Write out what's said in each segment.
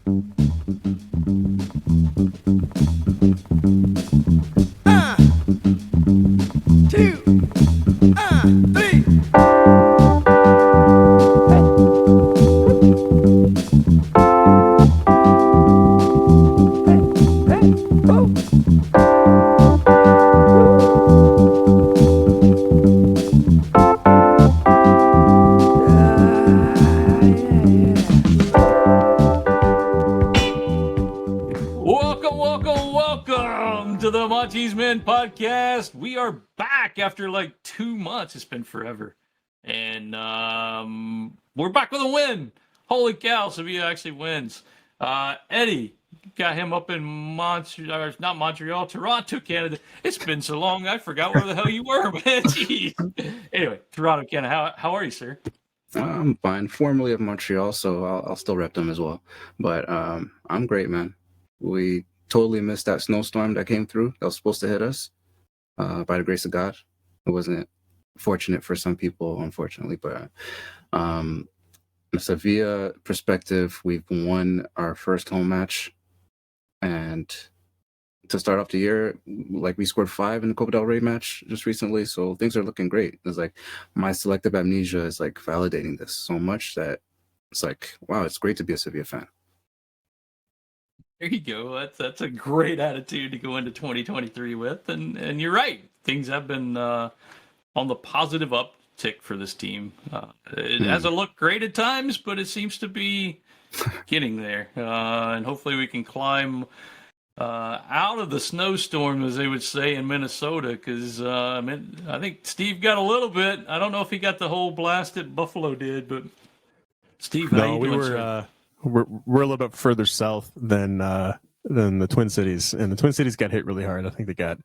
Two, three. Welcome to the Monty's Men podcast. We are back after like 2 months. It's been forever. And we're back with a win. Holy cow, Sevilla actually wins. Eddie, got him up in Montreal, not Montreal, Toronto, Canada. It's been so long, I forgot where the hell you were, man. Jeez. Anyway, Toronto, Canada, how are you, sir? I'm fine. Formerly of Montreal, so I'll still rep them as well. But I'm great, man. We totally missed that snowstorm that came through. That was supposed to hit us. By the grace of God, it wasn't fortunate for some people, unfortunately. But from a Sevilla perspective, we've won our first home match, and to start off the year, like we scored 5 in the Copa del Rey match just recently, so things are looking great. It's like my selective amnesia is like validating this so much that it's like, wow, it's great to be a Sevilla fan. There you go. That's a great attitude to go into 2023 with, and you're right. Things have been on the positive uptick for this team. It hasn't looked great at times, but it seems to be getting there, and hopefully we can climb out of the snowstorm, as they would say in Minnesota, because I think Steve got a little bit. I don't know if he got the whole blast that Buffalo did, but Steve, how you doing, sir? We're a little bit further south than the Twin Cities, and the Twin Cities got hit really hard. I think they got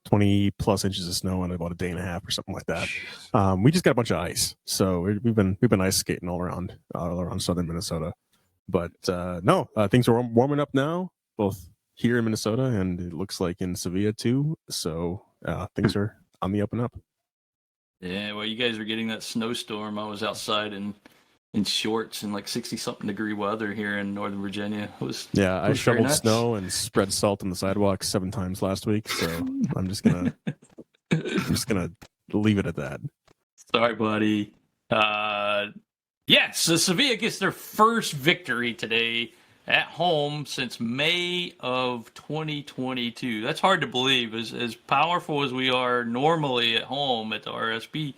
20 plus inches of snow in about a day and a half or something like that. We just got a bunch of ice, so we've been ice skating all around southern Minnesota. But things are warming up now, both here in Minnesota and it looks like in Sevilla too. So things are on the up and up. Yeah, well, you guys are getting that snowstorm. I was outside in shorts in like 60-something degree weather here in Northern Virginia. I shoveled snow and spread salt on the sidewalk 7 times last week. So I'm just gonna leave it at that. Sorry, buddy. So Sevilla gets their first victory today at home since May of 2022. That's hard to believe. As powerful as we are normally at home at the RSP,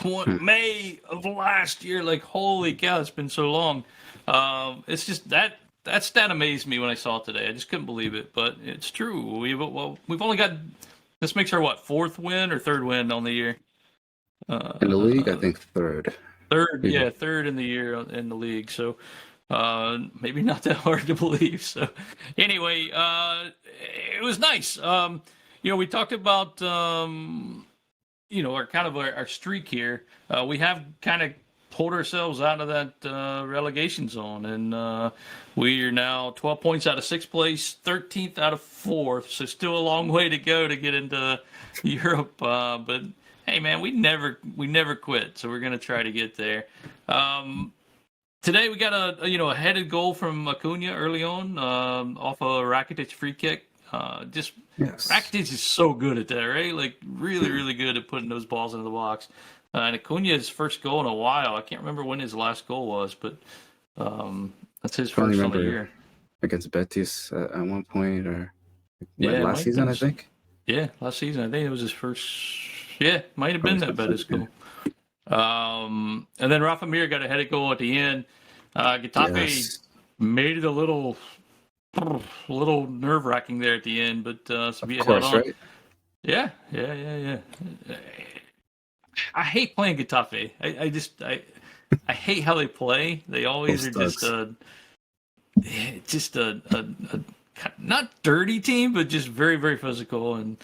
May of last year, like, holy cow, it's been so long. It's just that stat amazed me when I saw it today. I just couldn't believe it, but it's true. We've only got, this makes our 4th win or 3rd win on the year? In the league, I think 3rd. Third in the year in the league. So maybe not that hard to believe. So anyway, it was nice. We talked about our streak here. We have kind of pulled ourselves out of that relegation zone, and we are now 12 points out of 6th place, 13th out of 4th. So still a long way to go to get into Europe. But hey, man, we never quit. So we're gonna try to get there. Today we got a headed goal from Acuna early on off a Rakitic free kick. Yes. Rakitic is so good at that, right? Like really, really good at putting those balls into the box. And Acuna's first goal in a while. I can't remember when his last goal was, but that's his first on the year. Against Betis at one point, or last season, I think. Yeah, last season. I think it was his first. Yeah, might have been that Betis goal. And then Rafa Mir got a headed goal at the end. Getafe made it a little nerve-wracking there at the end, but Sevilla held on. Right? Yeah. I hate playing Getafe. I hate how they play. They always are just a not dirty team, but just very, very physical and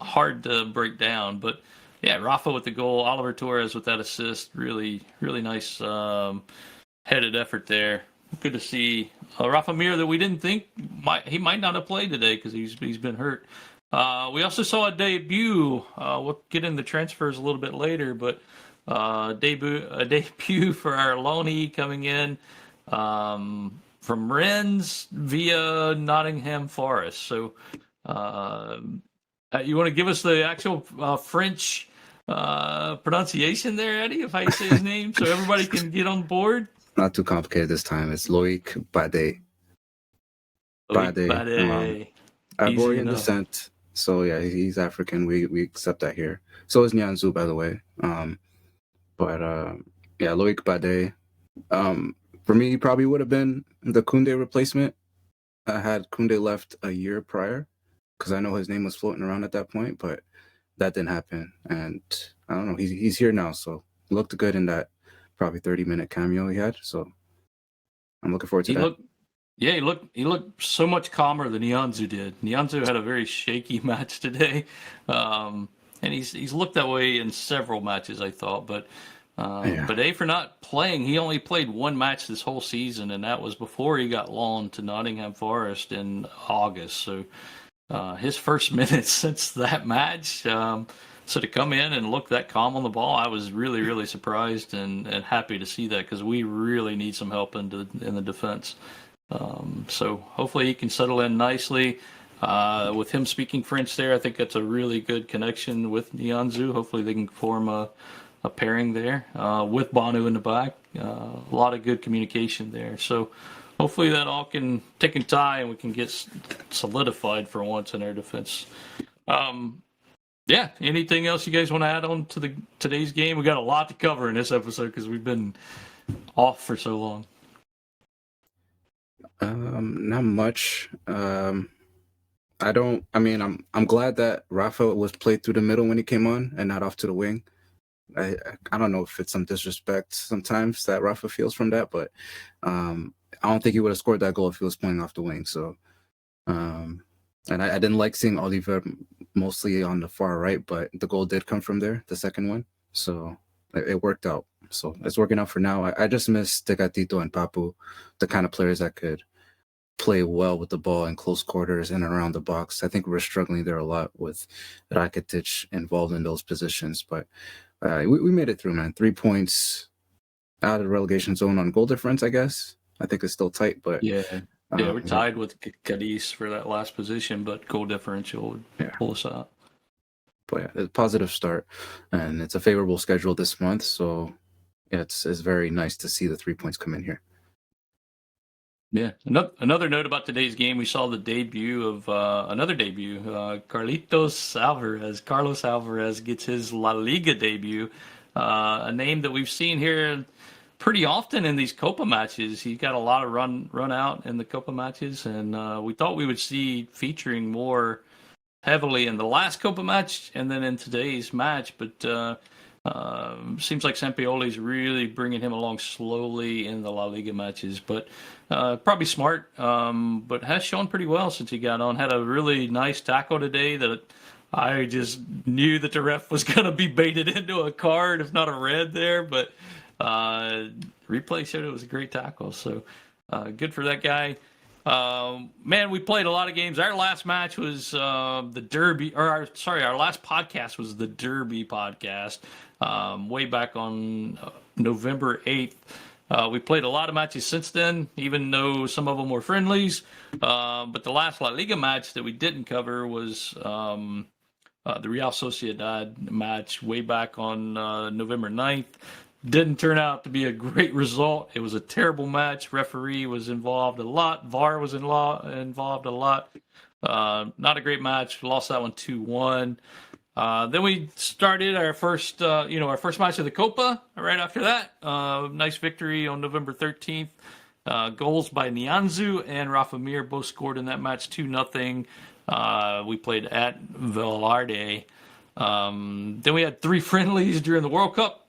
hard to break down. But yeah, Rafa with the goal, Oliver Torres with that assist. Really, really nice headed effort there. Good to see Rafa Mir that we didn't think he might not have played today because he's been hurt. We also saw a debut. We'll get into transfers a little bit later, but a debut for our loanee coming in. from Rennes via Nottingham Forest. So you want to give us the actual French pronunciation there, Eddie, if I say his name, so everybody can get on board? Not too complicated this time. It's Loic Bade. Bade. Ivorian descent. So yeah, he's African. We accept that here. So is Nyanzu, by the way. Yeah, Loic Bade. For me, he probably would have been the Koundé replacement. I had Koundé left a year prior, because I know his name was floating around at that point, but that didn't happen. And I don't know, he's here now, so he looked good in that probably 30-minute cameo he had. So I'm looking forward to that. He looked so much calmer than Nyanzu did. Nyanzu had a very shaky match today, and he's looked that way in several matches, I thought. But for not playing, he only played one match this whole season, and that was before he got loaned to Nottingham Forest in August. So his first minutes since that match. So to come in and look that calm on the ball, I was really, really surprised and happy to see that, because we really need some help in the defense. So hopefully he can settle in nicely. With him speaking French there, I think that's a really good connection with Nyanzu. Hopefully they can form a pairing there with Banu in the back. A lot of good communication there. So hopefully that all can tick and tie and we can get solidified for once in our defense. Yeah, anything else you guys want to add on to today's game? We got a lot to cover in this episode because we've been off for so long. Not much. I'm glad that Rafa was played through the middle when he came on and not off to the wing. I don't know if it's some disrespect sometimes that Rafa feels from that, but I don't think he would have scored that goal if he was playing off the wing. So, and I didn't like seeing Oliver mostly on the far right, but the goal did come from there, the second one. So it worked out. So it's working out for now. I just miss Tegatito and Papu, the kind of players that could play well with the ball in close quarters and around the box. I think we're struggling there a lot with Rakitic involved in those positions. But we made it through, man. 3 points out of the relegation zone on goal difference, I guess. I think it's still tight, but... Yeah, we're tied with Cadiz for that last position, but goal differential would pull us out. But yeah, it's a positive start, and it's a favorable schedule this month, so yeah, it's very nice to see the 3 points come in here. Yeah. Another note about today's game, we saw the debut of another debut. Carlos Alvarez gets his La Liga debut, a name that we've seen here pretty often in these Copa matches. He got a lot of run out in the Copa matches, and we thought we would see featuring more heavily in the last Copa match and then in today's match, but seems like Sampioli's really bringing him along slowly in the La Liga matches, but probably smart, but has shown pretty well since he got on. Had a really nice tackle today that I just knew that the ref was going to be baited into a card, if not a red there, but replay showed it was a great tackle, so good for that guy. Man, we played a lot of games. Our last match was the Derby, our last podcast was the Derby podcast, way back on November 8th. We played a lot of matches since then, even though some of them were friendlies. But the last La Liga match that we didn't cover was the Real Sociedad match way back on November 9th. Didn't turn out to be a great result. It was a terrible match. Referee was involved a lot. VAR was involved a lot. Not a great match. We lost that one 2-1. Then we started our first match of the Copa right after that. Nice victory on November 13th. Goals by Nyanzu and Rafa Mir both scored in that match, 2-0. We played at Velarde. Then we had 3 friendlies during the World Cup.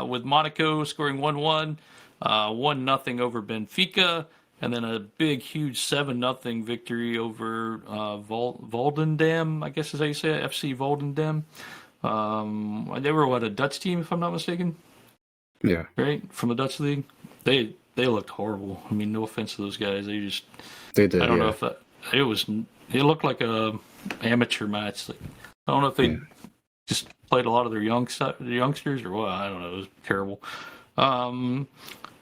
With Monaco scoring 1-1, 1-0 over Benfica, and then a big, huge 7-0 victory over Volendam, I guess is how you say it, FC Volendam. They were, a Dutch team, if I'm not mistaken? Yeah. Right? From the Dutch league? They looked horrible. I mean, no offense to those guys. They did, I don't know if it looked like a amateur match. Like, I don't know if they just played a lot of their youngsters or what. I don't know. It was terrible.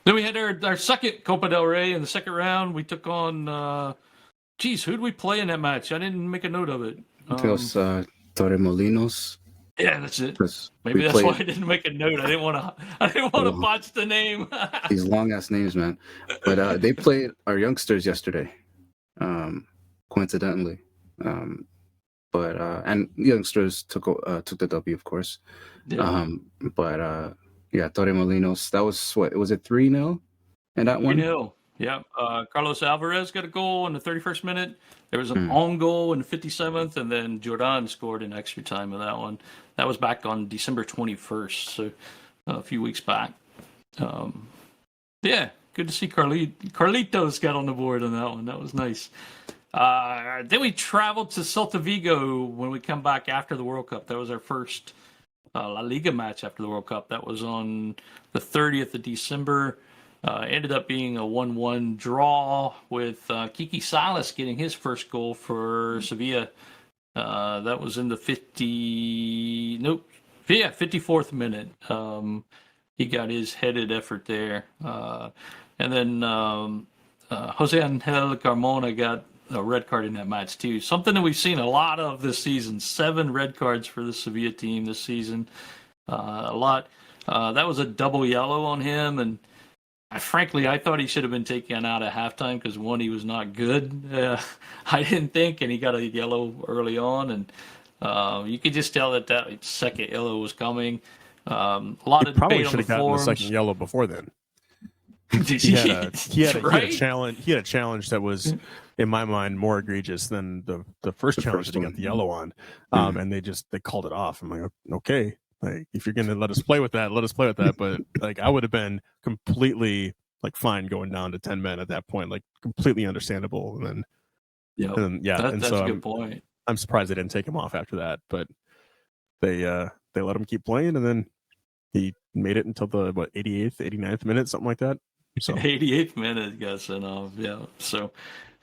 Then we had our second Copa del Rey in the second round. We took on, who did we play in that match? I didn't make a note of it. I think it was Torremolinos. Yeah, that's it. 'Cause Maybe we that's played- why I didn't make a note. I didn't want to botch the name. These long ass names, man. But they played our youngsters yesterday, coincidentally. But and youngsters took the W, of course. Yeah. Yeah, Torremolinos. That was what was it 3-0 in that one? 3-0. Yeah. Carlos Alvarez got a goal in the 31st minute. There was an own goal in the 57th, and then Jordan scored in extra time of that one. That was back on December 21st, so a few weeks back. Yeah, good to see Carlitos got on the board on that one. That was nice. Then we traveled to Celta Vigo when we come back after the World Cup. That was our first La Liga match after the World Cup. That was on the 30th of December. Ended up being a 1-1 draw with Kiki Salas getting his first goal for Sevilla. That was in the 54th minute. He got his headed effort there. And then Jose Angel Carmona got a red card in that match too. Something that we've seen a lot of this season. 7 red cards for the Sevilla team this season. A lot. That was a double yellow on him, and frankly, I thought he should have been taken out at halftime because, one, he was not good. I didn't think, and he got a yellow early on, and you could just tell that second yellow was coming. A lot of probably debate should on the have gotten forums. the second yellow before then. He had a challenge that was, in my mind, more egregious than the first challenge that he got the yellow on, and they called it off. I'm like, okay, like if you're gonna let us play with that, let us play with that. But like I would have been completely like fine going down to 10 men at that point, like completely understandable. And then that's a good point. I'm surprised they didn't take him off after that, but they let him keep playing, and then he made it until the 88th, 89th minute, something like that. So 88th minute, guess, and yeah. So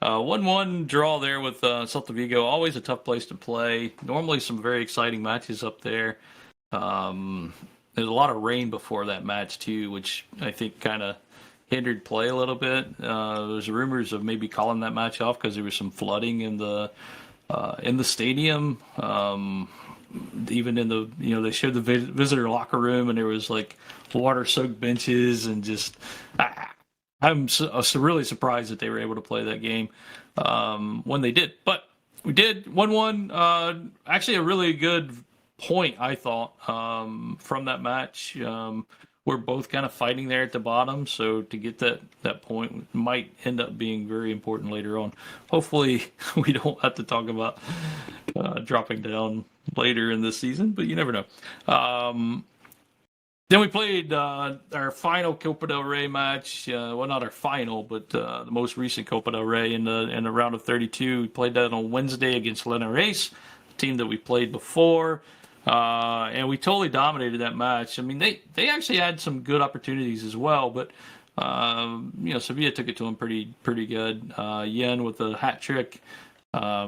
1-1 draw there with Celta Vigo. Always a tough place to play. Normally some very exciting matches up there. There's a lot of rain before that match too, which I think kind of hindered play a little bit. There's rumors of maybe calling that match off because there was some flooding in the stadium. Even in the they showed the visitor locker room, and there was like water-soaked benches, and just I'm really surprised that they were able to play that game when they did. But we did 1-1. Actually, a really good point, I thought, from that match. We're both kind of fighting there at the bottom, so to get that point might end up being very important later on. Hopefully, we don't have to talk about dropping down later in this season, but you never know. Then we played our final Copa del Rey match. Well, not our final, but the most recent Copa del Rey in the round of 32. We played that on Wednesday against Linares, a team that we played before. And we totally dominated that match. I mean, they actually had some good opportunities as well, but Sevilla took it to them pretty good. Yen with a hat trick.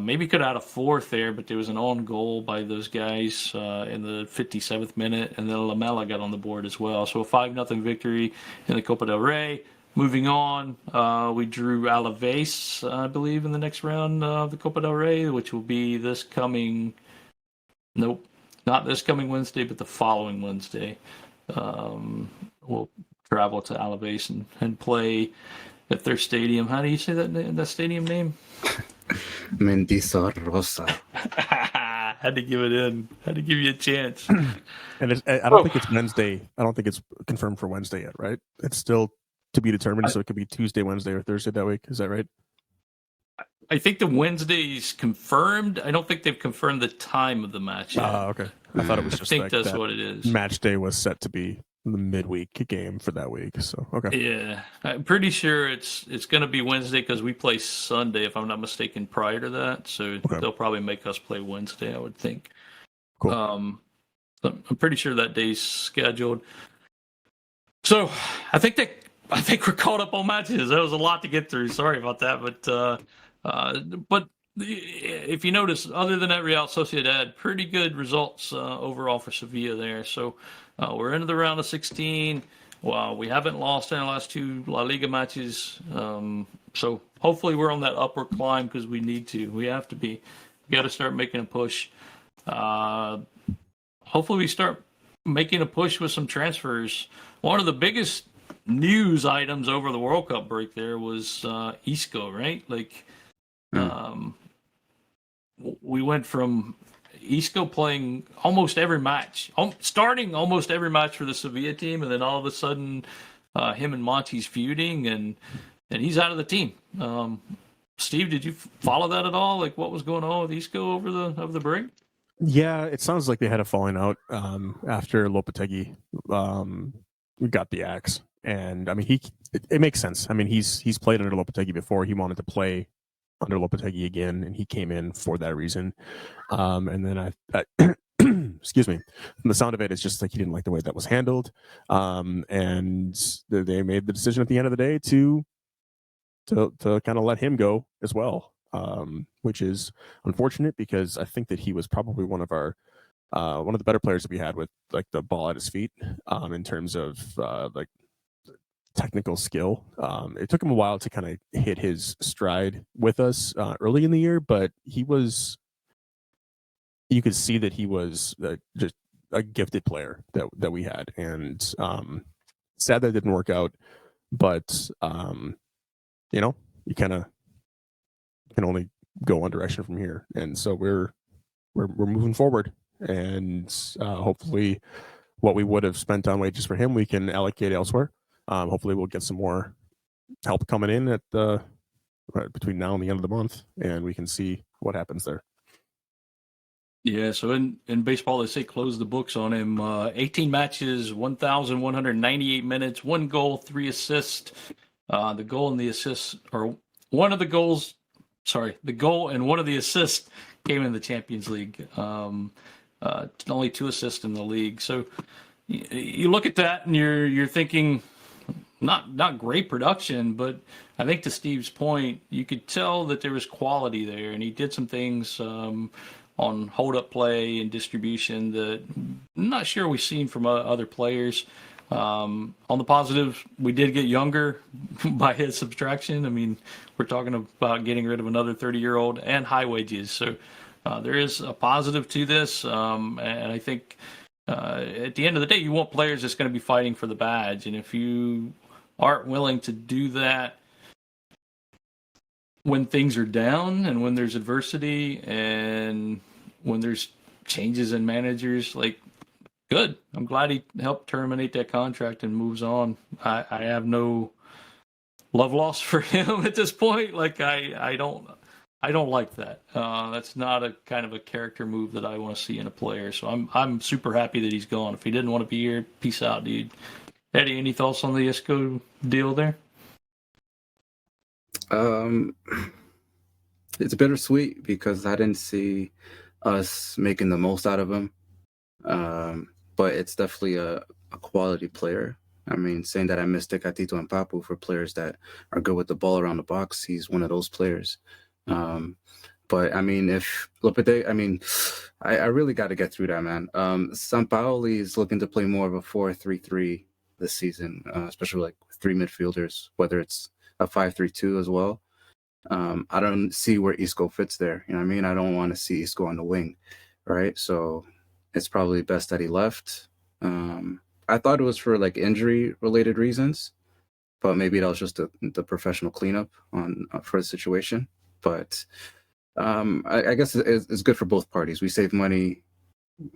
Maybe could have had a fourth there, but there was an own goal by those guys in the 57th minute, and then Lamela got on the board as well. So a 5-0 victory in the Copa del Rey. Moving on, we drew Alaves, I believe, in the next round of the Copa del Rey, which will be this coming... Nope. Not this coming Wednesday, but the following Wednesday. We'll travel to Alaves and play at their stadium. How do you say that stadium name? Mendizorroza. Had to give it in. Had to give you a chance. And I don't think it's Wednesday. I don't think it's confirmed for Wednesday yet, right? It's still to be determined, so it could be Tuesday, Wednesday, or Thursday that week. Is that right? I think the Wednesday's confirmed. I don't think they've confirmed the time of the match yet. Okay. I thought it was just I think that's what it is. Match day was set to be the midweek game for that week. So, okay. Yeah. I'm pretty sure it's going to be Wednesday because we play Sunday, if I'm not mistaken, prior to that. So they'll probably make us play Wednesday, I would think. Cool. So I'm pretty sure that day's scheduled. So I think we're caught up on matches. That was a lot to get through. Sorry about that, but if you notice, other than that, Real Sociedad, pretty good results overall for Sevilla there. So we're into the round of 16. Well, we haven't lost in the last 2 La Liga matches, so hopefully we're on that upward climb because we need to. We have to be. We got to start making a push. Hopefully we start making a push with some transfers. One of the biggest news items over the World Cup break there was Isco, right? Like, we went from Isco playing almost every match, starting almost every match for the Sevilla team, and then all of a sudden, him and Monty's feuding, and he's out of the team. Steve, did you follow that at all? Like, what was going on with Isco over the break? Yeah, it sounds like they had a falling out after Lopetegui got the axe, and I mean, it makes sense. I mean, he's played under Lopetegui before. He wanted to play under Lopetegui again, and he came in for that reason. And then I excuse me, from the sound of it, it's just like he didn't like the way that was handled, and they made the decision at the end of the day to kind of let him go as well, which is unfortunate because I think that he was probably one of the better players that we had with like the ball at his feet, in terms of like technical skill. It took him a while to kind of hit his stride with us early in the year, but you could see that he was just a gifted player that we had, and sad that it didn't work out, but you kind of can only go one direction from here, and so we're moving forward, and hopefully what we would have spent on wages for him we can allocate elsewhere. Hopefully we'll get some more help coming in at between now and the end of the month, and we can see what happens there. Yeah, so in baseball, they say close the books on him. 18 matches, 1,198 minutes, 1 goal, 3 assists. The goal and the assist, or one of the goals, the goal and one of the assists came in the Champions League. Only 2 assists in the league. So you look at that and you're thinking, not great production, but I think to Steve's point, you could tell that there was quality there, and he did some things on hold-up play and distribution that I'm not sure we've seen from other players. On the positive, we did get younger by his subtraction. I mean, we're talking about getting rid of another 30-year-old and high wages. So there is a positive to this, and I think at the end of the day, you want players that's going to be fighting for the badge, and if you aren't willing to do that when things are down and when there's adversity and when there's changes in managers, like, good. I'm glad he helped terminate that contract and moves on. I have no love lost for him at this point. Like, I don't like that. That's not a kind of a character move that I want to see in a player. So I'm super happy that he's gone. If he didn't want to be here, peace out, dude. Eddie, any thoughts on the Isco deal there? It's bittersweet because I didn't see us making the most out of him. But it's definitely a quality player. I mean, saying that I miss Tecatito and Papu for players that are good with the ball around the box, he's one of those players. But I mean, if Lopetegui, I mean, I really got to get through that, man. Sampaoli is looking to play more of a 4-3-3 this season, especially like 3 midfielders, whether it's a 5-3-2 as well. I don't see where Isco fits there. You know what I mean? I don't want to see Isco on the wing, right? So it's probably best that he left. I thought it was for like injury-related reasons, but maybe that was just the professional cleanup for the situation. But I guess it's good for both parties. We save money.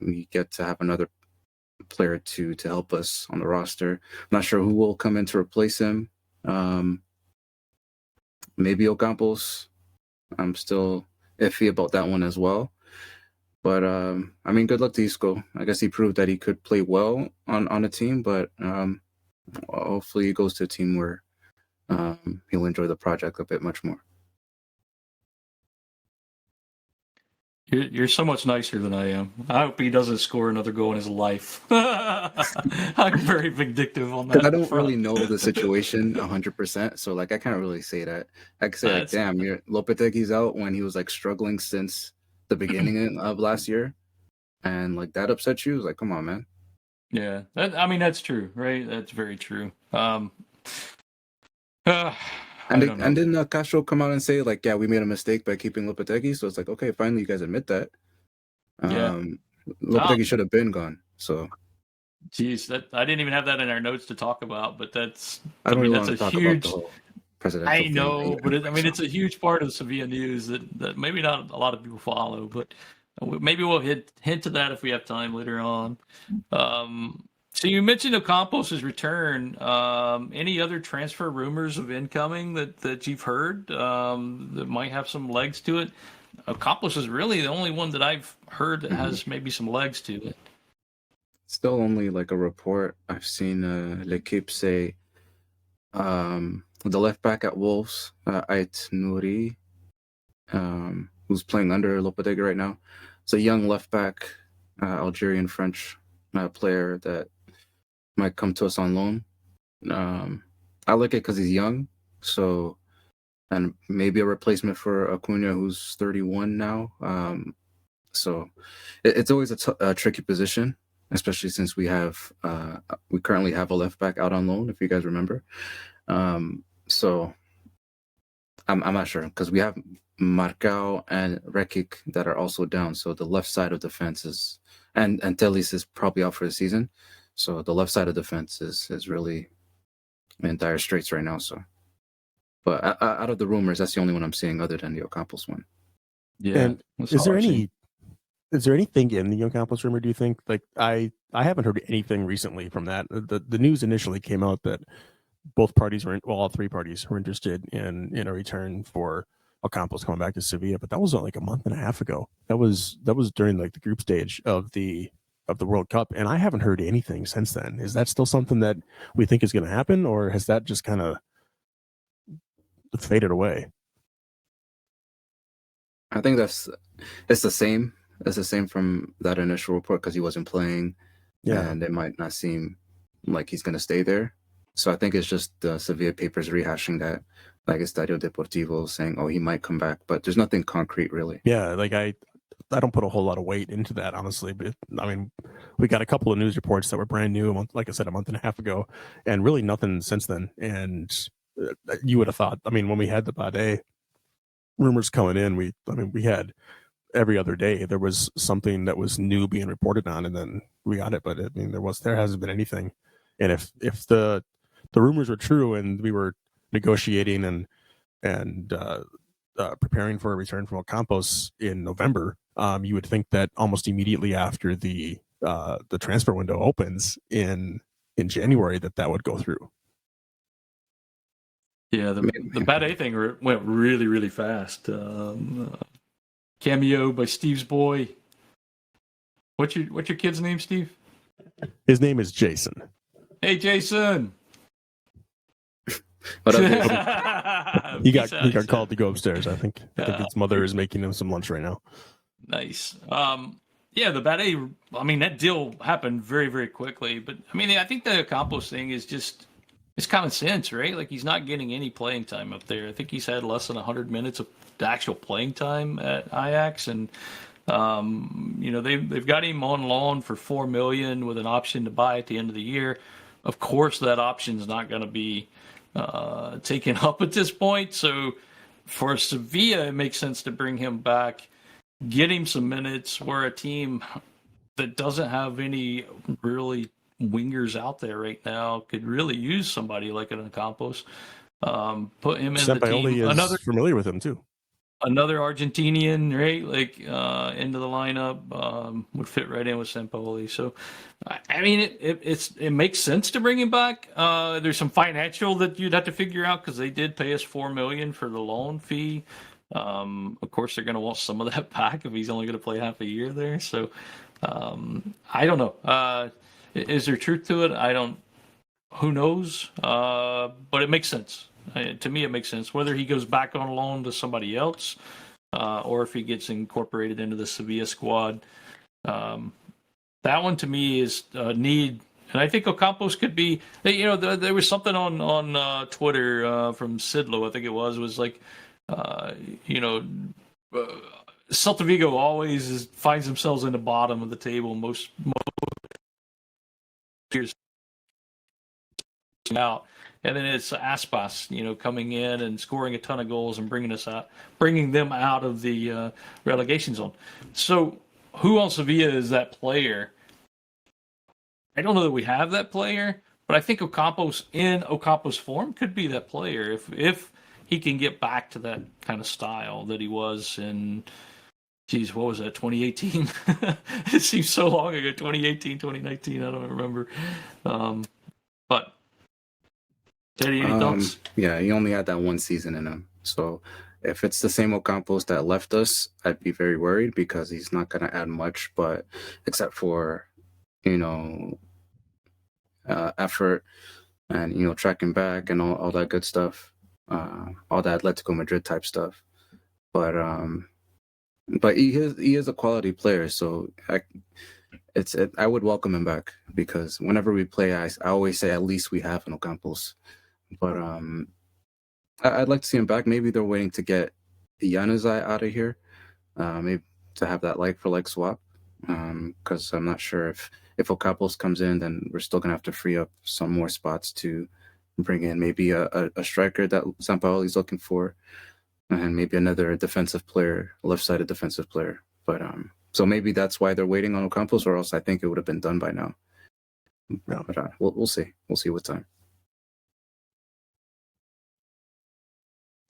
We get to have another player to help us on the roster. I'm not sure who will come in to replace him. Maybe Ocampos. I'm still iffy about that one as well. But I mean, good luck to Isco. I guess he proved that he could play well on a team, but hopefully he goes to a team where he'll enjoy the project a bit much more. You're so much nicer than I am. I hope he doesn't score another goal in his life. I'm very vindictive on that. I don't really know the situation 100%, so like I can't really say that. I can say like, damn, Lopetegui's out when he was like struggling since the beginning of last year, and like that upset you. Like, come on, man. Yeah, I mean that's true, right? That's very true. I And don't know. didn't Castro come out and say like, yeah, we made a mistake by keeping Lopetegui? So it's like, okay, finally you guys admit that. Yeah. Lopetegui should have been gone. So Geez, that I didn't even have that in our notes to talk about, but that's I I don't mean really that's want a to talk about the huge. whole presidential I thing know, but either. I mean it's a huge part of Sevilla news that maybe not a lot of people follow, but maybe we'll hint to that if we have time later on. So you mentioned Ocampos' return. Any other transfer rumors of incoming that you've heard that might have some legs to it? Ocampos is really the only one that I've heard that has maybe some legs to it. Still only like a report. I've seen L'Equipe say the left back at Wolves, Ait Nouri, who's playing under Lopetegui right now. It's a young left back, Algerian French player that might come to us on loan. I like it because he's young, so and maybe a replacement for Acuna, who's 31 now. So it's always a tricky position, especially since we currently have a left back out on loan, if you guys remember. So I'm not sure because we have Marcao and Rekic that are also down. So the left side of defense is and Telis is probably out for the season. So the left side of defense is really in dire straits right now. So, but out of the rumors, that's the only one I'm seeing other than the Ocampos one. Yeah. And is there anything in the Ocampos rumor? Do you think? Like I haven't heard anything recently from that. The news initially came out that both parties all three parties were interested in a return for Ocampos coming back to Sevilla, but that was like a month and a half ago. That was during like the group stage of the World Cup, and I haven't heard anything since then. Is that still something that we think is going to happen, or has that just kind of faded away? I think it's the same. It's the same from that initial report because he wasn't playing, and it might not seem like he's going to stay there. So I think it's just the Sevilla papers rehashing that, like Estadio Deportivo saying, "Oh, he might come back," but there's nothing concrete really. Yeah, like I don't put a whole lot of weight into that, honestly. But I mean, we got a couple of news reports that were brand new, like I said, a month and a half ago, and really nothing since then. And you would have thought, I mean, when we had the Bade rumors coming in, we had every other day there was something that was new being reported on, and then we got it. But I mean, there hasn't been anything. And if the rumors were true and we were negotiating and preparing for a return from Ocampos in November, you would think that almost immediately after the transfer window opens in January that would go through. Yeah, the Bad thing went really, really fast. Cameo by Steve's boy. What's your kid's name, Steve? His name is Jason. Hey, Jason. But he got called to go upstairs. I think his mother is making him some lunch right now. Nice. Yeah, the Bad I mean, that deal happened very, very quickly. But I mean, I think the Ocampos thing is just it's common sense, right? Like he's not getting any playing time up there. I think he's had less than 100 minutes of actual playing time at Ajax, and they've got him on loan for $4 million with an option to buy at the end of the year. Of course, that option's not going to be taken up at this point. So for Sevilla, it makes sense to bring him back, get him some minutes. We're a team that doesn't have any really wingers out there right now. Could really use somebody like an Ocampos. Put him in the team. Is familiar with him too. Another Argentinian, right? Like into the lineup would fit right in with Sampaoli. So, I mean, it makes sense to bring him back. There's some financial that you'd have to figure out because they did pay us $4 million for the loan fee. Of course, they're going to want some of that back if he's only going to play half a year there. So, I don't know. Is there truth to it? Who knows? But it makes sense. To me, it makes sense. Whether he goes back on loan to somebody else or if he gets incorporated into the Sevilla squad. That one to me is need. And I think Ocampos could be, there was something on Twitter from Sidlow, I think it was like, Celta Vigo always finds themselves in the bottom of the table most years out, and then it's Aspas, coming in and scoring a ton of goals and bringing them out of the relegation zone. So, who on Sevilla is that player? I don't know that we have that player, but I think Ocampo's form could be that player if he can get back to that kind of style that he was in. Geez, what was that, 2018? It seems so long ago, 2018, 2019, I don't remember. But, Teddy, any thoughts? Yeah, he only had that one season in him. So if it's the same Ocampos that left us, I'd be very worried because he's not going to add much, but except for, effort and, tracking back and all that good stuff, all that Atletico Madrid type stuff. But he is a quality player, so I would welcome him back because whenever we play, I always say at least we have an Ocampos. But I'd like to see him back. Maybe they're waiting to get Januzaj out of here, maybe to have that like for like swap. Because I'm not sure if Ocampos comes in, then we're still gonna have to free up some more spots to bring in maybe a striker that Sampaoli's looking for. And maybe another defensive player, left-sided defensive player. But so maybe that's why they're waiting on Ocampos, or else I think it would have been done by now. Yeah. But we'll see. We'll see with time.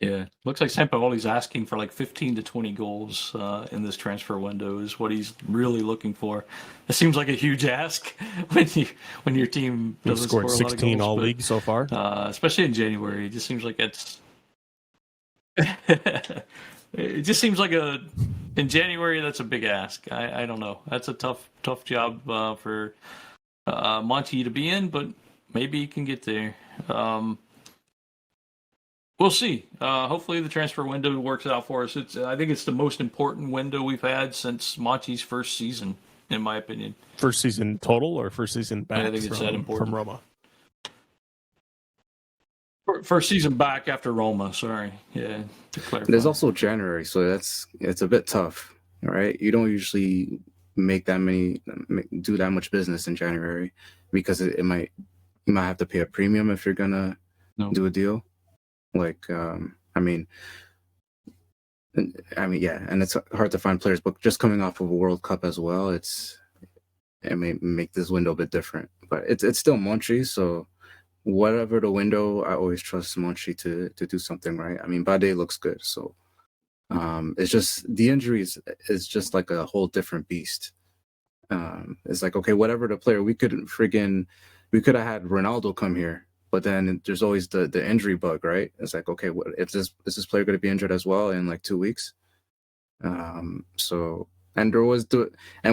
Yeah, looks like Sampaoli's asking for like 15 to 20 goals in this transfer window is what he's really looking for. It seems like a huge ask when your team doesn't scored score a lot of 16 goals, all but, league so far, especially in January. It just seems like it's. It just seems like in January that's a big ask. I don't know. That's a tough job for Monty to be in, but maybe he can get there. We'll see. Hopefully the transfer window works out for us. I think it's the most important window we've had since Monty's first season, in my opinion. First season total or first season back I think it's that important. from Roma? First season back after Roma, sorry. Yeah, to clarify. There's also January, so it's a bit tough, right? You don't usually do that much business in January because you might have to pay a premium if you're gonna do a deal. Like, yeah, and it's hard to find players, but just coming off of a World Cup as well, it may make this window a bit different. But it's still Monchi, so whatever the window, I always trust Monchi to do something right. I mean, Bade looks good, so it's just the injuries is just like a whole different beast. It's like, okay, whatever the player, we could have had Ronaldo come here, but then there's always the injury bug, right? It's like, okay, is this player going to be injured as well in like 2 weeks? So. And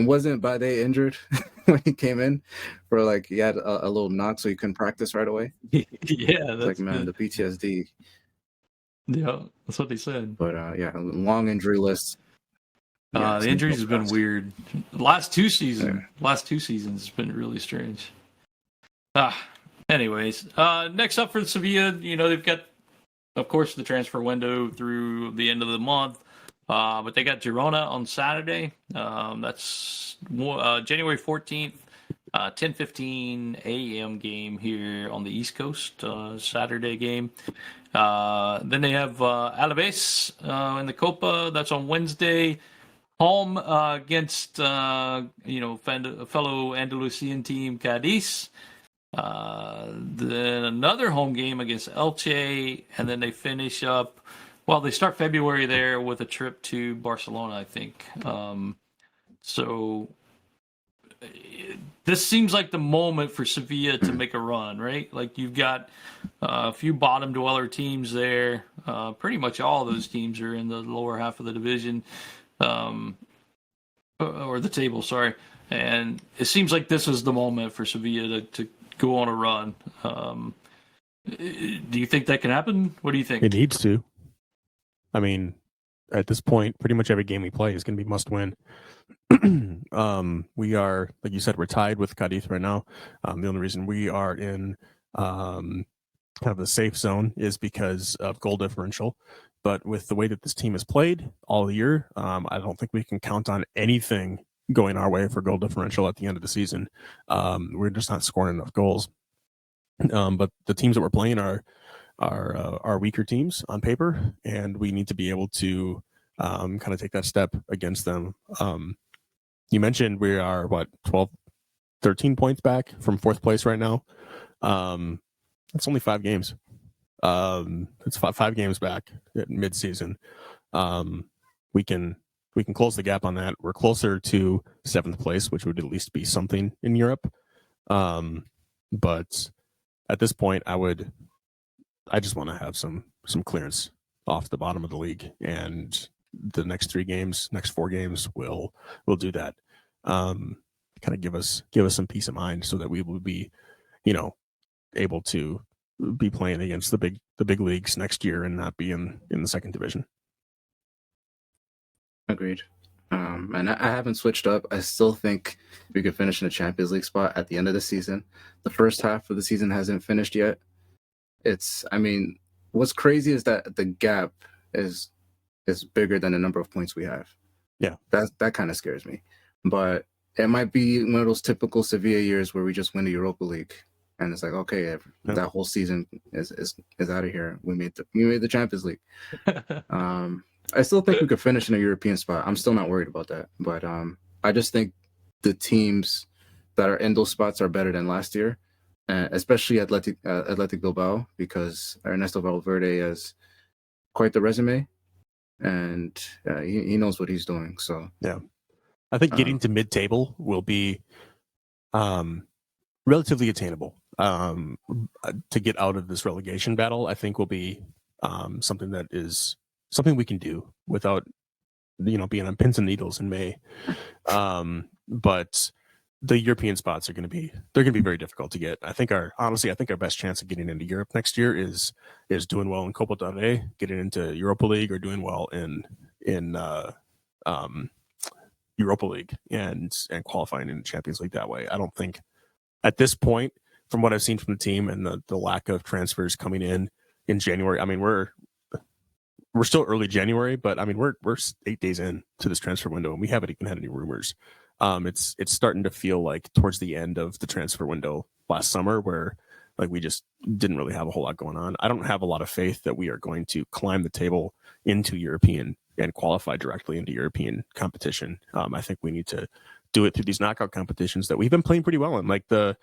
wasn't Bade injured when he came in for like he had a little knock so he couldn't practice right away? Yeah, that's like, man, the PTSD. Yeah, that's what they said. But yeah, long injury list. Yeah, the injuries have been weird. Last two seasons has been really strange. Anyways, next up for Sevilla, they've got, of course, the transfer window through the end of the month. But they got Girona on Saturday. That's January 14th, 10:15 a.m. game here on the East Coast, Saturday game. Then they have Alaves in the Copa. That's on Wednesday. Home against fellow Andalusian team Cadiz. Then another home game against Elche, and then they finish up. Well, they start February there with a trip to Barcelona, I think. So this seems like the moment for Sevilla to make a run, right? Like you've got a few bottom dweller teams there. Pretty much all of those teams are in the lower half of the division, or the table, sorry. And it seems like this is the moment for Sevilla to go on a run. Do you think that can happen? What do you think? It needs to. I mean, at this point, pretty much every game we play is going to be must win. We are, like you said, we're tied with Cadiz right now. The only reason we are in kind of the safe zone is because of goal differential. But with the way that this team has played all year, I don't think we can count on anything going our way for goal differential at the end of the season. We're just not scoring enough goals. But the teams that we're playing are weaker teams on paper, and we need to be able to kind of take that step against them. You mentioned we are 12, 13 points back from fourth place right now. It's only 5 games. It's 5 games back at mid-season. We can close the gap on that. We're closer to 7th place, which would at least be something in Europe. But at this point, I just want to have some clearance off the bottom of the league, and the next 4 games will do that. Kind of give us some peace of mind, so that we will be, able to be playing against the big leagues next year and not be in the second division. Agreed. And I haven't switched up. I still think we could finish in a Champions League spot at the end of the season. The first half of the season hasn't finished yet. What's crazy is that the gap is bigger than the number of points we have. Yeah. That kind of scares me. But it might be one of those typical Sevilla years where we just win the Europa League. And it's like, okay, that whole season is out of here. We made the Champions League. I still think we could finish in a European spot. I'm still not worried about that. But I just think the teams that are in those spots are better than last year, especially Athletic Bilbao, because Ernesto Valverde has quite the resume, and he knows what he's doing. So yeah, I think getting to mid-table will be relatively attainable. To get out of this relegation battle, I think will be something we can do without, being on pins and needles in May. But the European spots are going to be very difficult to get. I think our best chance of getting into Europe next year is doing well in Copa del Rey, getting into Europa League, or doing well in Europa League and qualifying in the Champions League that way. I don't think at this point, from what I've seen from the team and the lack of transfers coming in January, I mean, we're still early January, but I mean, we're 8 days in to this transfer window, and we haven't even had any rumors. It's starting to feel like towards the end of the transfer window last summer, where like we just didn't really have a whole lot going on. I don't have a lot of faith that we are going to climb the table into European and qualify directly into European competition. I think we need to do it through these knockout competitions that we've been playing pretty well in, like the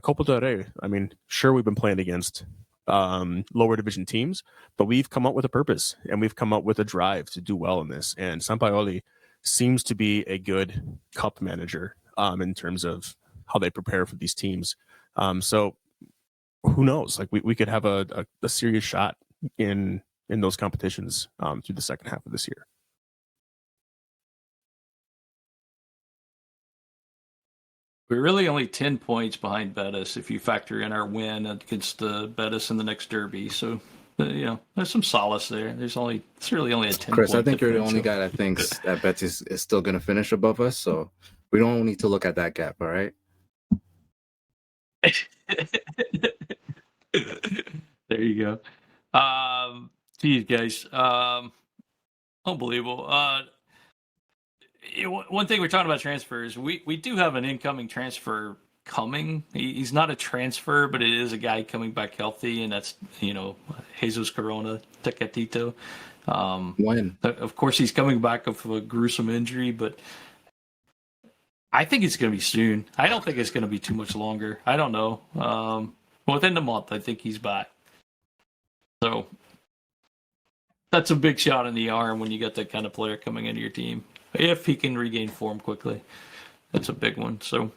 Copa del Rey. I mean, sure, we've been playing against lower division teams, but we've come up with a purpose, and we've come up with a drive to do well in this. And Sampaoli seems to be a good cup manager in terms of how they prepare for these teams. So who knows? Like we could have a serious shot in those competitions through the second half of this year. We're really only 10 points behind Betis if you factor in our win against Betis in the next derby. So, there's some solace there. It's really only a 10 Chris, point I think you're the differential. only guy that thinks that Betis is still going to finish above us. So we don't need to look at that gap, all right? There you go. Geez, guys. Unbelievable. One thing we're talking about transfers, we do have an incoming transfer coming. He's not a transfer, but it is a guy coming back healthy, and that's Jesus Corona Tecatito. When? Of course, he's coming back of a gruesome injury, but I think it's going to be soon. I don't think it's going to be too much longer. I don't know. Within the month, I think he's back. So that's a big shot in the arm when you get that kind of player coming into your team. If he can regain form quickly, that's a big one. So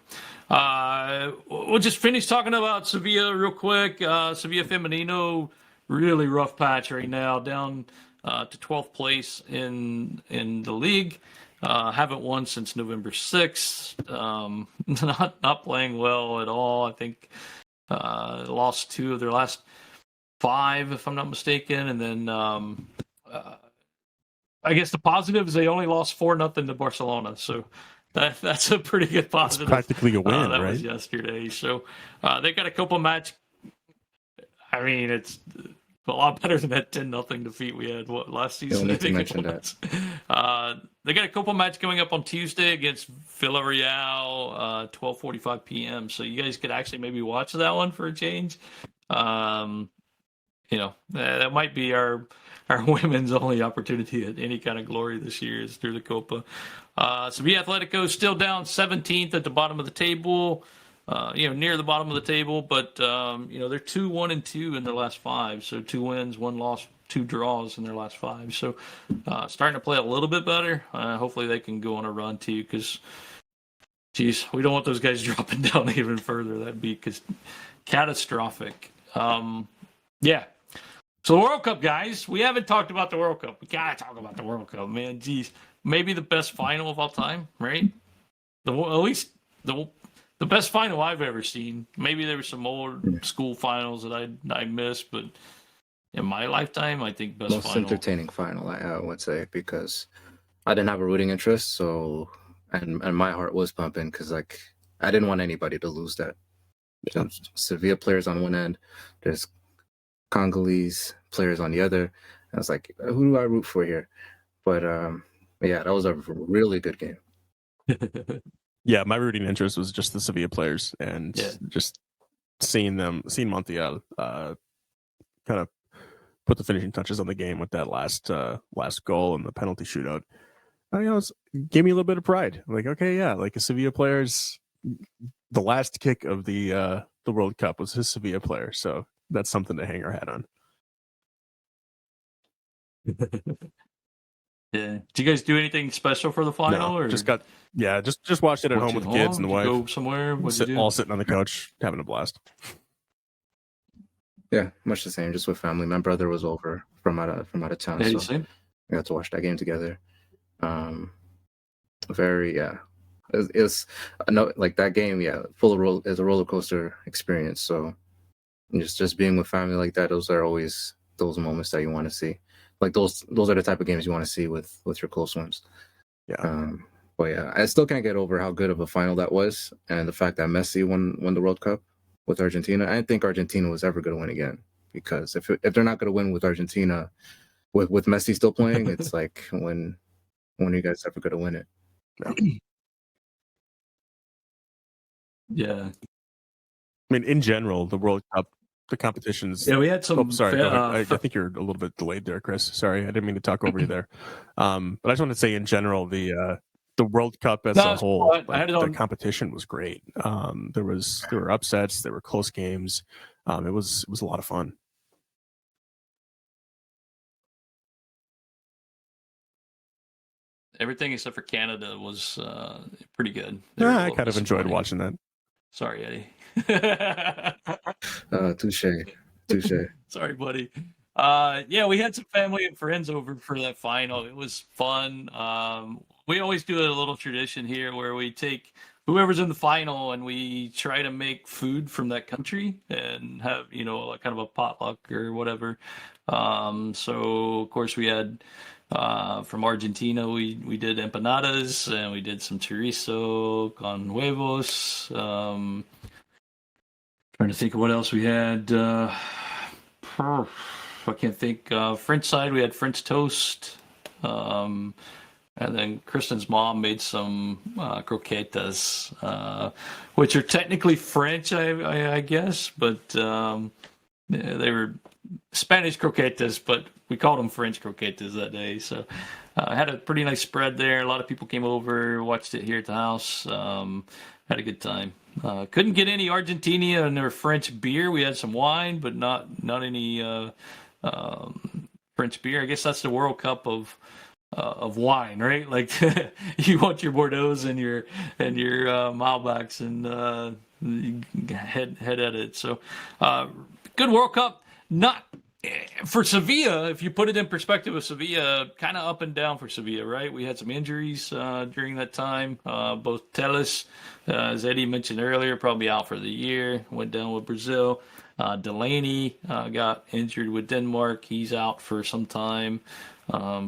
we'll just finish talking about Sevilla real quick. Sevilla Femenino, really rough patch right now, down to 12th place in the league. Haven't won since November 6th. Not playing well at all. I think lost 2 of their last 5, if I'm not mistaken, and then. I guess the positive is they only lost 4-0 to Barcelona, so that's a pretty good positive. It's practically a win, that right? was yesterday. So they got a couple match. I mean, A lot better than that 10-0 defeat we had last season. need I to think mention it was. They got a Copa match coming up on Tuesday against Villarreal, 12:45 p.m. So you guys could actually maybe watch that one for a change. That might be our women's only opportunity at any kind of glory this year is through the Copa. Sevilla Atletico still down 17th at the bottom of the table. Near the bottom of the table, but they're 2-1-2 in their last 5. So 2 wins, 1 loss, 2 draws in their last 5. So starting to play a little bit better. Hopefully they can go on a run too, because, geez, we don't want those guys dropping down even further. That'd be catastrophic. Yeah. So the World Cup, guys, we haven't talked about the World Cup. We gotta talk about the World Cup, man. Geez, maybe the best final of all time, right? At least the best final I've ever seen. Maybe there were some old school finals that I missed, but in my lifetime, I think best most final. entertaining final, I would say, because I didn't have a rooting interest, so and my heart was pumping because I didn't want anybody to lose that. Sevilla players on one end, there's Congolese players on the other. I was like, who do I root for here? But that was a really good game. Yeah, my rooting interest was just the Sevilla players and just seeing Montiel kind of put the finishing touches on the game with that last goal and the penalty shootout. Gave me a little bit of pride. Like, okay, yeah, like a Sevilla players, the last kick of the World Cup was his Sevilla player, so that's something to hang our hat on. Yeah. Did you guys do anything special for the final? No, or just watched it at home with the kids and the wife. Go somewhere? All sitting on the couch, having a blast. Yeah, much the same, just with family. My brother was over from out of town, Yeah, so same. we got to watch that game together. It's like that game, full of is a roller coaster experience. So just being with family like that, those are always those moments that you want to see. Like those are the type of games you want to see with your close ones. Yeah. But yeah, I still can't get over how good of a final that was, and the fact that Messi won the World Cup with Argentina. I didn't think Argentina was ever going to win again, because if they're not going to win with Argentina, with Messi still playing, it's like when are you guys ever going to win it? Yeah. I mean, in general, the World Cup, the competitions. Yeah, we had some. Oh, sorry. Go ahead. I think you're a little bit delayed there, Chris. Sorry, I didn't mean to talk over you there. But I just want to say, in general, the World Cup as a whole, the competition was great. There were upsets, there were close games. It was a lot of fun. Everything except for Canada was pretty good. I kind of enjoyed watching that. Sorry, Eddie. Touche. Sorry, buddy. We had some family and friends over for that final. It was fun. We always do a little tradition here where we take whoever's in the final and we try to make food from that country and have, kind of a potluck or whatever. So of course we had from Argentina, we did empanadas and we did some chorizo con huevos. Trying to think of what else we had. I can't think. French side, we had French toast. And then Kristen's mom made some croquetas, which are technically French, I guess, but they were Spanish croquetas, but we called them French croquetas that day. So I had a pretty nice spread there. A lot of people came over, watched it here at the house. Had a good time. Couldn't get any Argentina or French beer. We had some wine, but not any French beer. I guess that's the World Cup of wine, right? Like you want your Bordeaux's and your Malbecs and head at it. So good World Cup. Not for Sevilla, if you put it in perspective of Sevilla, kind of up and down for Sevilla, right? We had some injuries during that time. Both Telles, as Eddie mentioned earlier, probably out for the year. Went down with Brazil. Delaney got injured with Denmark. He's out for some time.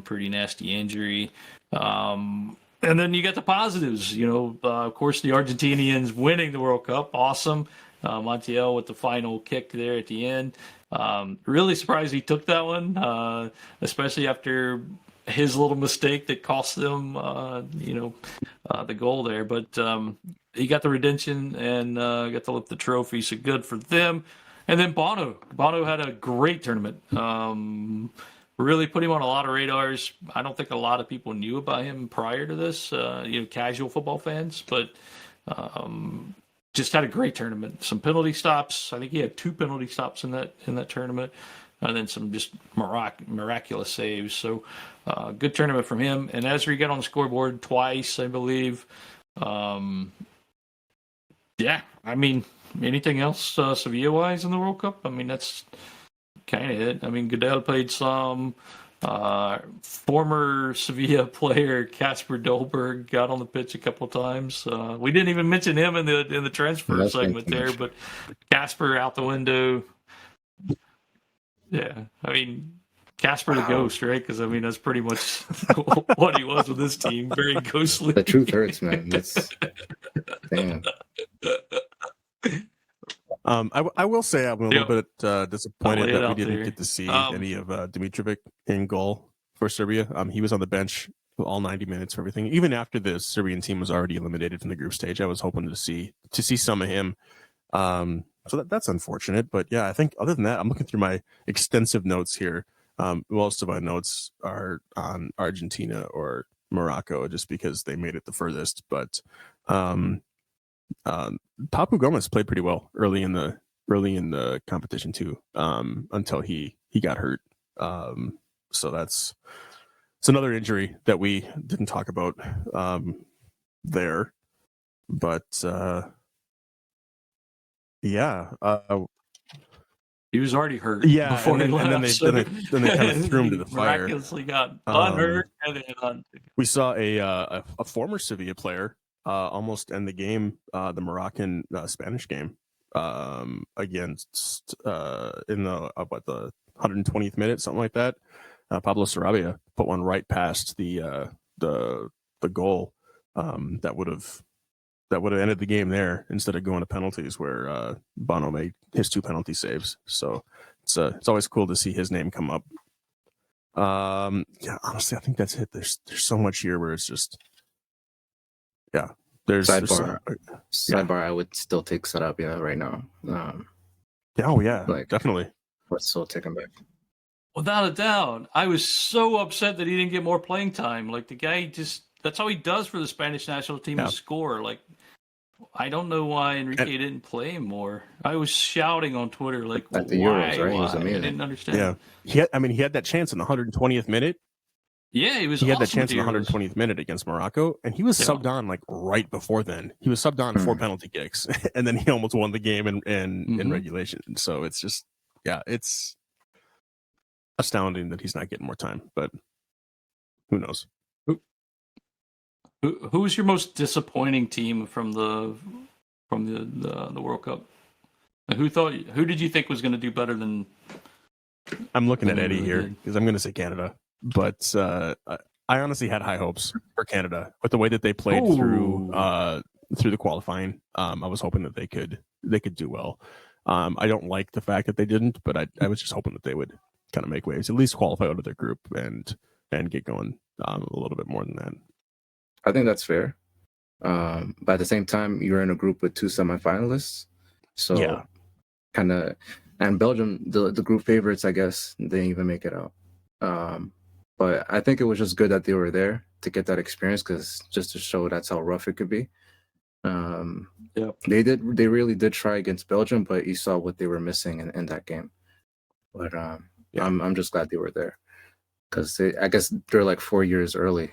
Pretty nasty injury. And then you got the positives. Of course, the Argentinians winning the World Cup. Awesome. Montiel with the final kick there at the end. Really surprised he took that one, especially after his little mistake that cost them, the goal there. But he got the redemption and got to lift the trophy, so good for them. And then Bono. Bono had a great tournament. Really put him on a lot of radars. I don't think a lot of people knew about him prior to this, casual football fans, but just had a great tournament. Some penalty stops. I think he had 2 penalty stops in that tournament, and then some just miraculous saves. So good tournament from him. And Ezri got on the scoreboard twice, I believe. Anything else Sevilla-wise in the World Cup? I mean, that's kind of it. I mean, Goodell played some. Former Sevilla player Casper Dolberg got on the pitch a couple of times. We didn't even mention him in the transfer segment there, but Casper out the window. Yeah, I mean, Casper the Ghost, right? Because I mean, that's pretty much what he was with this team. Very ghostly. The truth hurts, man. That's damn. I will say I'm a little bit disappointed that we didn't there. get to see any of Dimitrovic in goal for Serbia. He was on the bench all 90 minutes for everything. Even after the Serbian team was already eliminated from the group stage, I was hoping to see some of him. So that's unfortunate. But yeah, I think other than that, I'm looking through my extensive notes here. Most of my notes are on Argentina or Morocco, just because they made it the furthest. But Papu Gomez played pretty well early in the competition too, until he got hurt. So it's another injury that we didn't talk about there. But he was already hurt. Yeah, before and then they kind of threw him to the fire. Miraculously got unhurt, and then we saw a former Sevilla player almost end the game, the Moroccan Spanish game, against in the 120th minute, something like that. Pablo Sarabia put one right past the goal that would have ended the game there, instead of going to penalties, where Bono made his 2 penalty saves. So it's always cool to see his name come up. Honestly, I think that's it. There's so much here where it's just there's sidebar. I would still take Sarabia right now. Definitely. But still take him back. Without a doubt. I was so upset that he didn't get more playing time. Like, the guy that's all he does for the Spanish national team is score. Like, I don't know why Enrique didn't play him more. I was shouting on Twitter, like, at the why? Euros, right? He was amazing. I didn't understand. Yeah, he had that chance in the 120th minute. Yeah, he had that chance in the 120th minute against Morocco, and he was subbed on like right before then. He was subbed on 4 penalty kicks, and then he almost won the game in regulation. So it's just, it's astounding that he's not getting more time, but who knows? Who was your most disappointing team from the World Cup? Who did you think was going to do better than? I'm looking at Eddie here because I'm going to say Canada, but I honestly had high hopes for Canada with the way that they played through the qualifying. I was hoping that they could do well. I don't like the fact that they didn't, but I was just hoping that they would kind of make waves, at least qualify out of their group and get going a little bit more than that. I think that's fair. But at the same time, you're in a group with 2 semifinalists. So kind of, and Belgium, the group favorites, I guess, they didn't even make it out. But I think it was just good that they were there to get that experience, because just to show that's how rough it could be. They really did try against Belgium, but you saw what they were missing in that game. But I'm just glad they were there, because I guess they're like 4 years early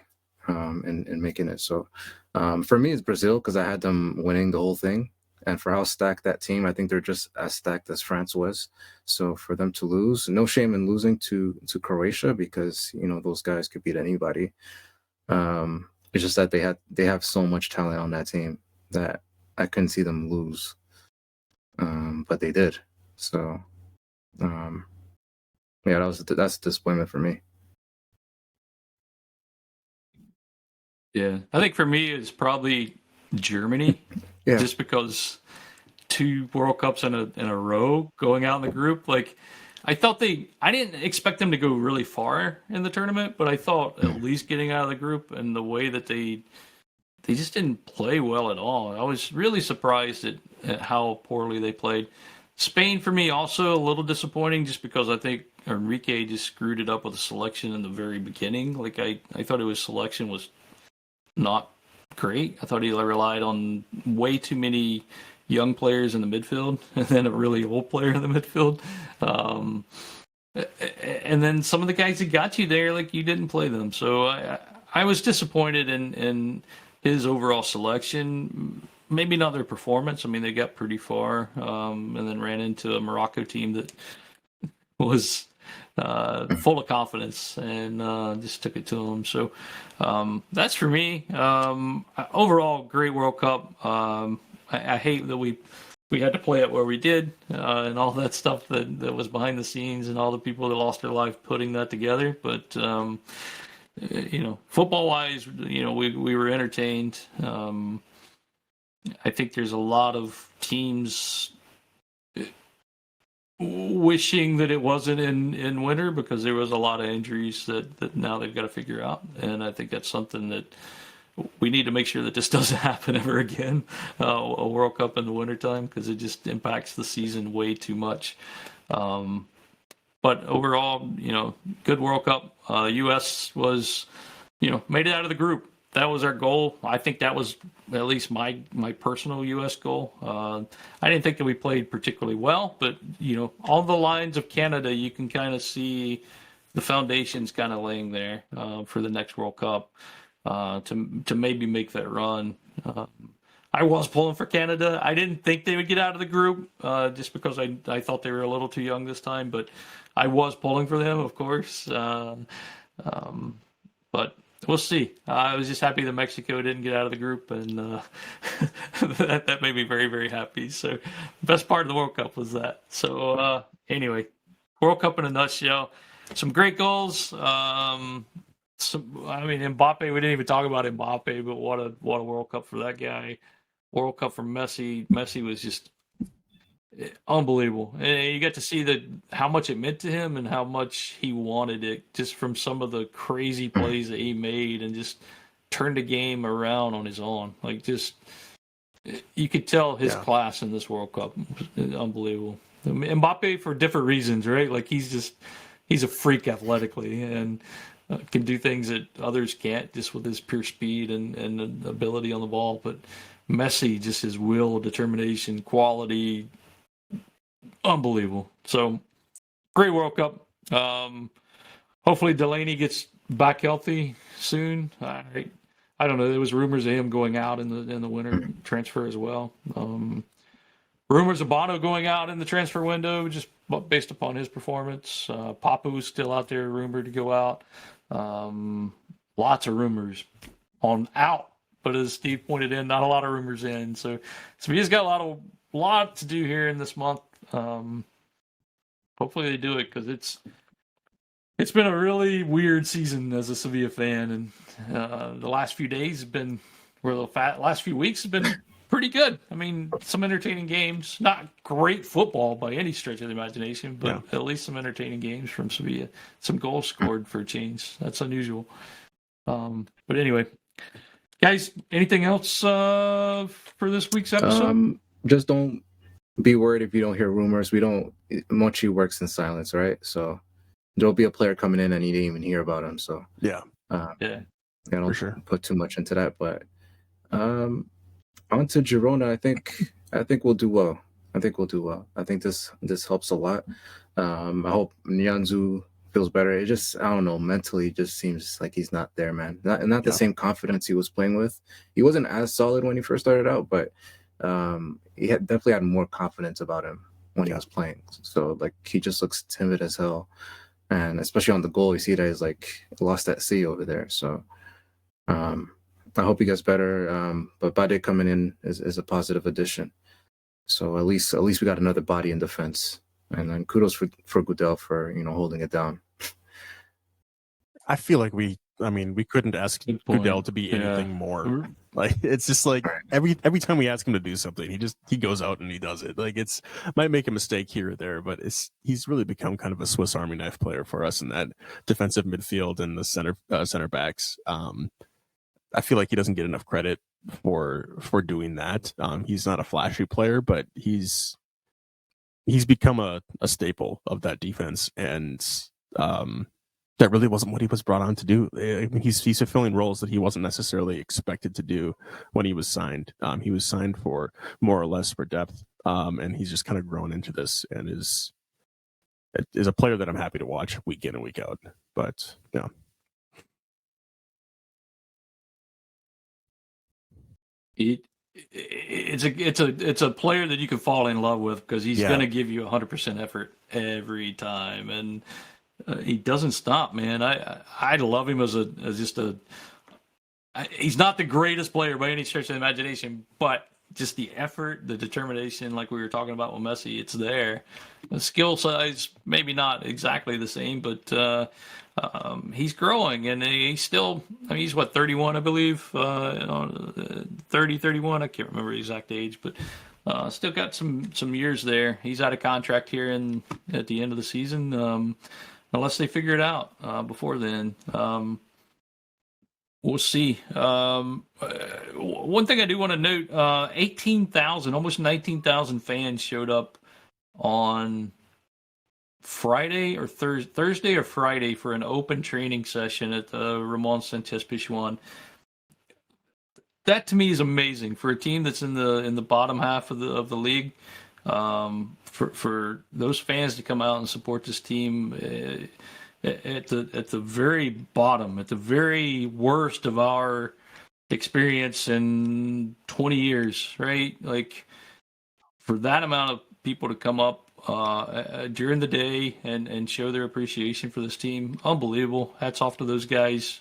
in making it. So for me, it's Brazil, because I had them winning the whole thing. And for how stacked that team, I think they're just as stacked as France was. So for them to lose, no shame in losing to Croatia, because those guys could beat anybody. It's just that they have so much talent on that team that I couldn't see them lose. But they did. So that's a disappointment for me. Yeah, I think for me it's probably Germany. Just because 2 World Cups in a row going out in the group. Like, I didn't expect them to go really far in the tournament, but I thought at least getting out of the group and the way that they just didn't play well at all. I was really surprised at how poorly they played. Spain, for me, also a little disappointing just because I think Enrique just screwed it up with the selection in the very beginning. Like, I thought his selection was not great. I thought he relied on way too many young players in the midfield and then a really old player in the midfield. And then some of the guys that got you there, like, you didn't play them. So I was disappointed in his overall selection. Maybe not their performance. I mean, they got pretty far and then ran into a Morocco team that was full of confidence and just took it to them. So that's for me. Overall, great World Cup. I hate that we had to play it where we did and all that stuff that was behind the scenes and all the people that lost their life putting that together. But, football-wise, we were entertained. I think there's a lot of teams wishing that it wasn't in winter because there was a lot of injuries that now they've got to figure out. And I think that's something that we need to make sure that this doesn't happen ever again, a World Cup in the wintertime, because it just impacts the season way too much. But overall, good World Cup. U.S. was, made it out of the group. That was our goal. I think that was at least my personal U.S. goal. I didn't think that we played particularly well, but, all the lines of Canada, you can kind of see the foundations kind of laying there for the next World Cup to maybe make that run. I was pulling for Canada. I didn't think they would get out of the group just because I thought they were a little too young this time, but I was pulling for them, of course. But we'll see. I was just happy that Mexico didn't get out of the group, and that made me very, very happy. So the best part of the World Cup was that. So anyway, World Cup in a nutshell. Some great goals. Mbappe, we didn't even talk about Mbappe, but what a World Cup for that guy. World Cup for Messi. Messi was just unbelievable. And you get to see how much it meant to him and how much he wanted it just from some of the crazy plays that he made and just turned the game around on his own. Like, just, you could tell his class in this World Cup. Unbelievable. Mbappe for different reasons, right? Like, he's a freak athletically and can do things that others can't just with his pure speed and ability on the ball. But Messi, just his will, determination, quality, unbelievable. So, great World Cup. Hopefully Delaney gets back healthy soon. I don't know. There was rumors of him going out in the winter transfer as well. Rumors of Bono going out in the transfer window just based upon his performance. Papu's still out there rumored to go out. Lots of rumors on out. But as Steve pointed in, not a lot of rumors in. So he's got a lot to do here in this month. Hopefully they do it because it's been a really weird season as a Sevilla fan, and the last few days have been, last few weeks have been pretty good. I mean, some entertaining games, not great football by any stretch of the imagination, but at least some entertaining games from Sevilla. Some goals scored for a change. That's unusual. But anyway, guys, anything else for this week's episode? Just don't be worried if you don't hear rumors. Mochi works in silence, right? So there'll be a player coming in and you didn't even hear about him. So don't for sure. Put too much into that. But on to Girona, I think we'll do well. I think this helps a lot. I hope Nyanzu feels better. It just, I don't know, mentally just seems like he's not there, man. Not the same confidence he was playing with. He wasn't as solid when he first started out, but he definitely had more confidence about him when he was playing. So, like, he just looks timid as hell. And especially on the goal, you see that he's like lost at sea over there. So I hope he gets better. But Bade coming in is a positive addition. So at least we got another body in defense. And then kudos for Goodell for holding it down. I feel like we couldn't ask Good point. Goodell to be Yeah. anything more. Like, it's just like every time we ask him to do something, he goes out and he does it. Like, it's might make a mistake here or there, but he's really become kind of a Swiss Army knife player for us in that defensive midfield and the center backs. I feel like he doesn't get enough credit for doing that. He's not a flashy player, but he's become a staple of that defense, and that really wasn't what he was brought on to do. I mean, he's fulfilling roles that he wasn't necessarily expected to do when he was signed. He was signed for more or less for depth, and he's just kind of grown into this and is a player that I'm happy to watch week in and week out. But yeah. It's a player that you can fall in love with because he's going to give you 100% effort every time, and he doesn't stop, man. I love him as just a. He's not the greatest player by any stretch of the imagination, but just the effort, the determination, like we were talking about with Messi, it's there. The skill size, maybe not exactly the same, but he's growing, and he's still, he's what, 31, I believe, 30, 31, I can't remember the exact age, but still got some years there. He's out of contract here at the end of the season, unless they figure it out before then. We'll see. One thing I do want to note, 18,000, almost 19,000 fans showed up on Friday or Thursday or Friday for an open training session at the Ramon Sanchez Pizjuan. That to me is amazing for a team that's in the bottom half of the league. For those fans to come out and support this team at the very bottom, at the very worst of our experience in 20 years, right? Like, for that amount of people to come up during the day and show their appreciation for this team, unbelievable. Hats off to those guys.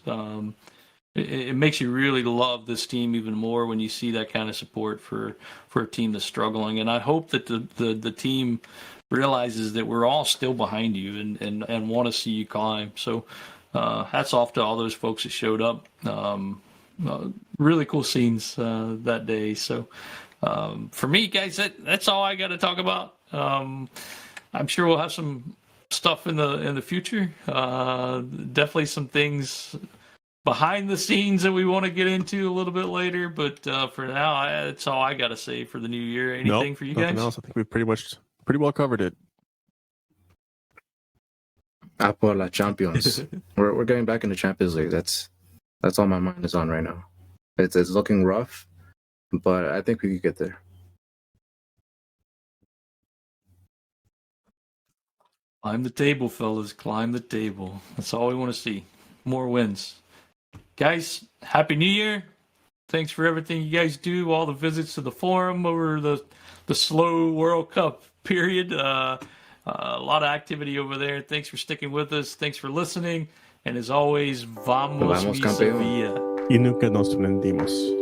It makes you really love this team even more when you see that kind of support for a team that's struggling. And I hope that the team realizes that we're all still behind you and want to see you climb. So hats off to all those folks that showed up. Really cool scenes that day. So for me, guys, that's all I got to talk about. I'm sure we'll have some stuff in the future. Definitely some things behind the scenes that we want to get into a little bit later. But for now, that's all I got to say for the new year. Anything for you guys? Nothing else. I think we've pretty well covered it. Por la Champions. we're getting back in the Champions League. That's all my mind is on right now. It's looking rough, but I think we could get there. Climb the table, fellas. Climb the table. That's all we want to see. More wins. Guys, Happy New Year. Thanks for everything you guys do, all the visits to the forum over the slow World Cup period. A lot of activity over there. Thanks for sticking with us. Thanks for listening. And as always, vamos mi Sevilla. Y nunca nos rendimos.